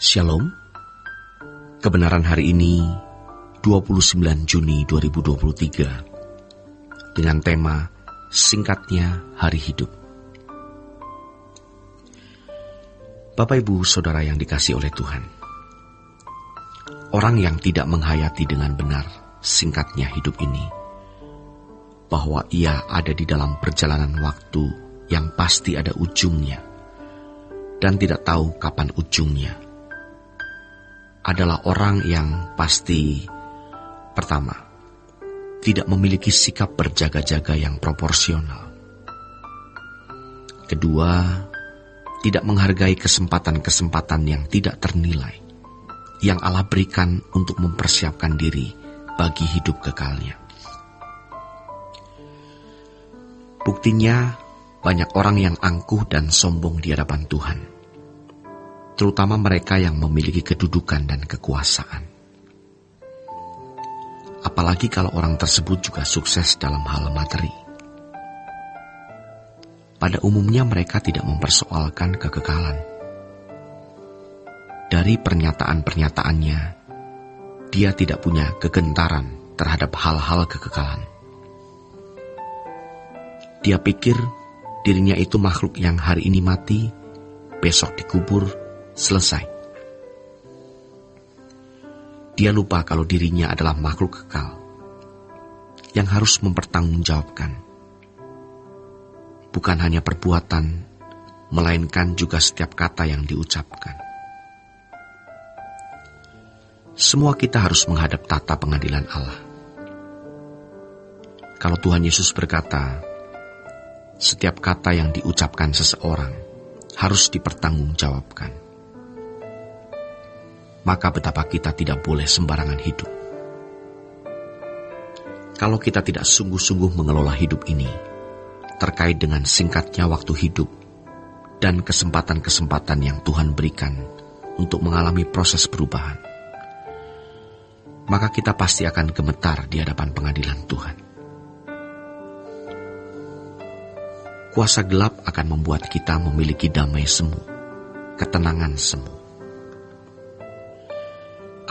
Shalom. Kebenaran hari ini 29 Juni 2023 dengan tema singkatnya hari hidup. Bapak Ibu Saudara yang dikasihi oleh Tuhan, orang yang tidak menghayati dengan benar singkatnya hidup ini, bahwa ia ada di dalam perjalanan waktu yang pasti ada ujungnya dan tidak tahu kapan ujungnya, adalah orang yang pasti, pertama, tidak memiliki sikap berjaga-jaga yang proporsional. Kedua, tidak menghargai kesempatan-kesempatan yang tidak ternilai, yang Allah berikan untuk mempersiapkan diri bagi hidup kekalnya. Buktinya, banyak orang yang angkuh dan sombong di hadapan Tuhan, terutama mereka yang memiliki kedudukan dan kekuasaan. Apalagi kalau orang tersebut juga sukses dalam hal materi. Pada umumnya mereka tidak mempersoalkan kekekalan. Dari pernyataan-pernyataannya, dia tidak punya kegentaran terhadap hal-hal kekekalan. Dia pikir dirinya itu makhluk yang hari ini mati, besok dikubur, selesai. Dia lupa kalau dirinya adalah makhluk kekal yang harus mempertanggungjawabkan bukan hanya perbuatan, melainkan juga setiap kata yang diucapkan. Semua kita harus menghadap tata pengadilan Allah. Kalau Tuhan Yesus berkata, setiap kata yang diucapkan seseorang harus dipertanggungjawabkan, maka betapa kita tidak boleh sembarangan hidup. Kalau kita tidak sungguh-sungguh mengelola hidup ini, terkait dengan singkatnya waktu hidup dan kesempatan-kesempatan yang Tuhan berikan untuk mengalami proses perubahan, maka kita pasti akan gemetar di hadapan pengadilan Tuhan. Kuasa gelap akan membuat kita memiliki damai semu, ketenangan semu.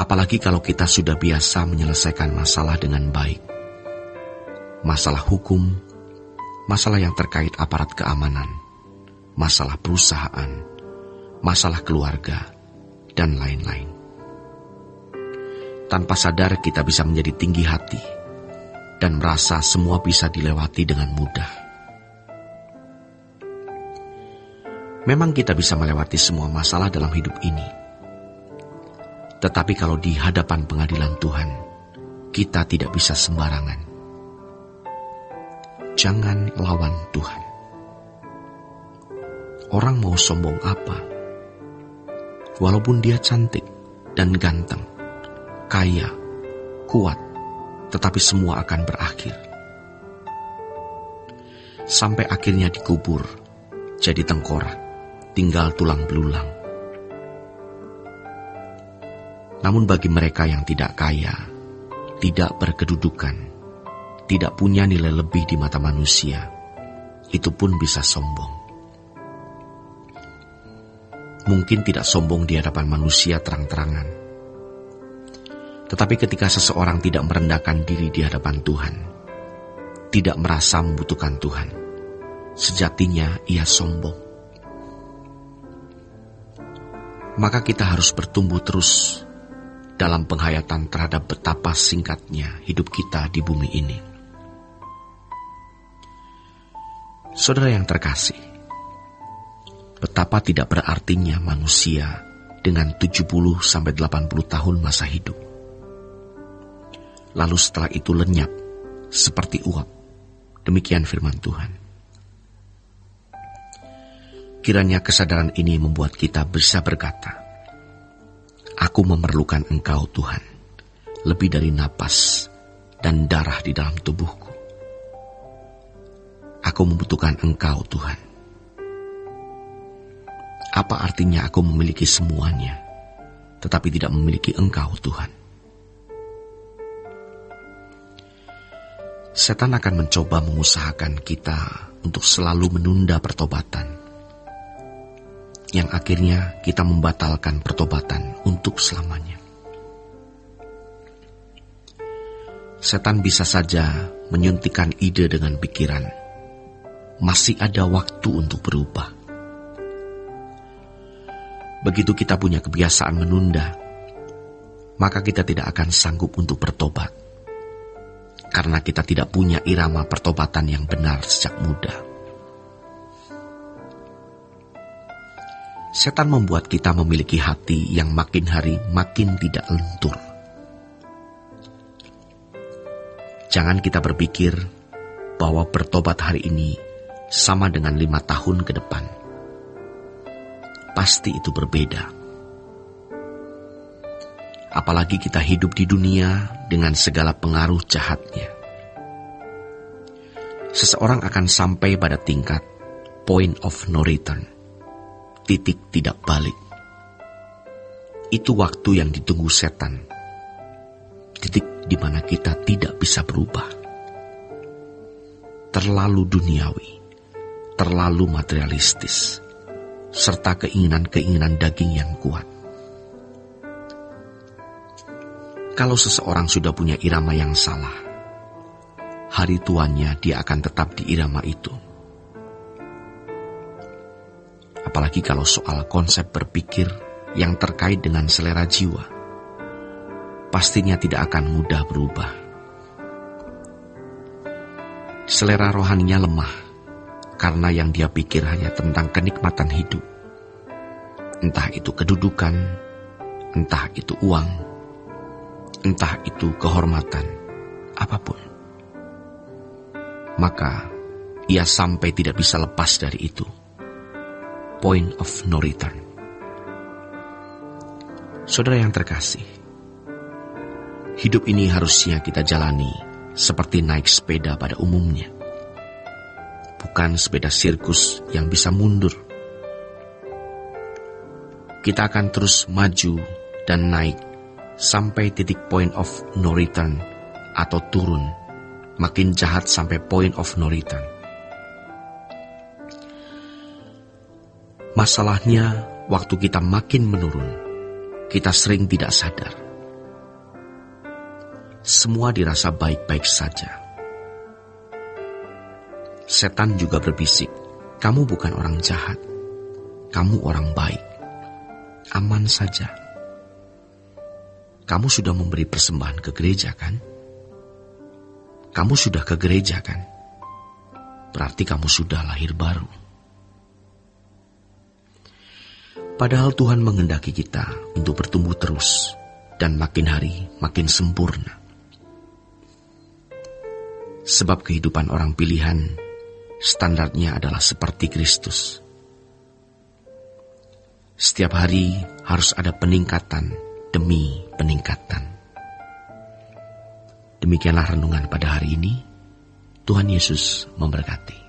Apalagi kalau kita sudah biasa menyelesaikan masalah dengan baik. Masalah hukum, masalah yang terkait aparat keamanan, masalah perusahaan, masalah keluarga, dan lain-lain. Tanpa sadar kita bisa menjadi tinggi hati dan merasa semua bisa dilewati dengan mudah. Memang kita bisa melewati semua masalah dalam hidup ini. Tetapi kalau di hadapan pengadilan Tuhan, kita tidak bisa sembarangan. Jangan lawan Tuhan. Orang mau sombong apa? Walaupun dia cantik dan ganteng, kaya, kuat, tetapi semua akan berakhir. Sampai akhirnya dikubur, jadi tengkorak, tinggal tulang belulang. Namun bagi mereka yang tidak kaya, tidak berkedudukan, tidak punya nilai lebih di mata manusia, itu pun bisa sombong. Mungkin tidak sombong di hadapan manusia terang-terangan. Tetapi ketika seseorang tidak merendahkan diri di hadapan Tuhan, tidak merasa membutuhkan Tuhan, sejatinya ia sombong. Maka kita harus bertumbuh terus dalam penghayatan terhadap betapa singkatnya hidup kita di bumi ini. Saudara yang terkasih, betapa tidak berartinya manusia dengan 70-80 tahun masa hidup. Lalu setelah itu lenyap seperti uap. Demikian firman Tuhan. Kiranya kesadaran ini membuat kita bisa berkata, aku memerlukan Engkau Tuhan, lebih dari napas dan darah di dalam tubuhku. Aku membutuhkan Engkau Tuhan. Apa artinya aku memiliki semuanya, tetapi tidak memiliki Engkau Tuhan? Setan akan mencoba mengusahakan kita untuk selalu menunda pertobatan. yang akhirnya kita membatalkan pertobatan untuk selamanya. Setan bisa saja menyuntikkan ide dengan pikiran, masih ada waktu untuk berubah. Begitu kita punya kebiasaan menunda, maka kita tidak akan sanggup untuk bertobat, karena kita tidak punya irama pertobatan yang benar sejak muda. Setan membuat kita memiliki hati yang makin hari makin tidak lentur. Jangan kita berpikir bahwa bertobat hari ini sama dengan 5 tahun ke depan. Pasti itu berbeda. Apalagi kita hidup di dunia dengan segala pengaruh jahatnya. Seseorang akan sampai pada tingkat point of no return, titik tidak balik. Itu waktu yang ditunggu setan, titik di mana kita tidak bisa berubah. Terlalu duniawi, terlalu materialistis, serta keinginan-keinginan daging yang kuat. Kalau seseorang sudah punya irama yang salah, hari tuanya dia akan tetap di irama itu. Apalagi kalau soal konsep berpikir yang terkait dengan selera jiwa, pastinya tidak akan mudah berubah. Selera rohaninya lemah, karena yang dia pikir hanya tentang kenikmatan hidup. Entah itu kedudukan, entah itu uang, entah itu kehormatan, apapun. Maka ia sampai tidak bisa lepas dari itu. Point of no return. Saudara yang terkasih, hidup ini harusnya kita jalani seperti naik sepeda pada umumnya. Bukan sepeda sirkus yang bisa mundur. Kita akan terus maju dan naik sampai titik point of no return atau turun, makin jahat sampai point of no return. Masalahnya, waktu kita makin menurun, kita sering tidak sadar. Semua dirasa baik-baik saja. Setan juga berbisik, kamu bukan orang jahat, kamu orang baik, aman saja. Kamu sudah memberi persembahan ke gereja kan? Kamu sudah ke gereja kan? Berarti kamu sudah lahir baru. Padahal Tuhan menghendaki kita untuk bertumbuh terus dan makin hari makin sempurna. Sebab kehidupan orang pilihan standarnya adalah seperti Kristus. Setiap hari harus ada peningkatan demi peningkatan. Demikianlah renungan pada hari ini. Tuhan Yesus memberkati.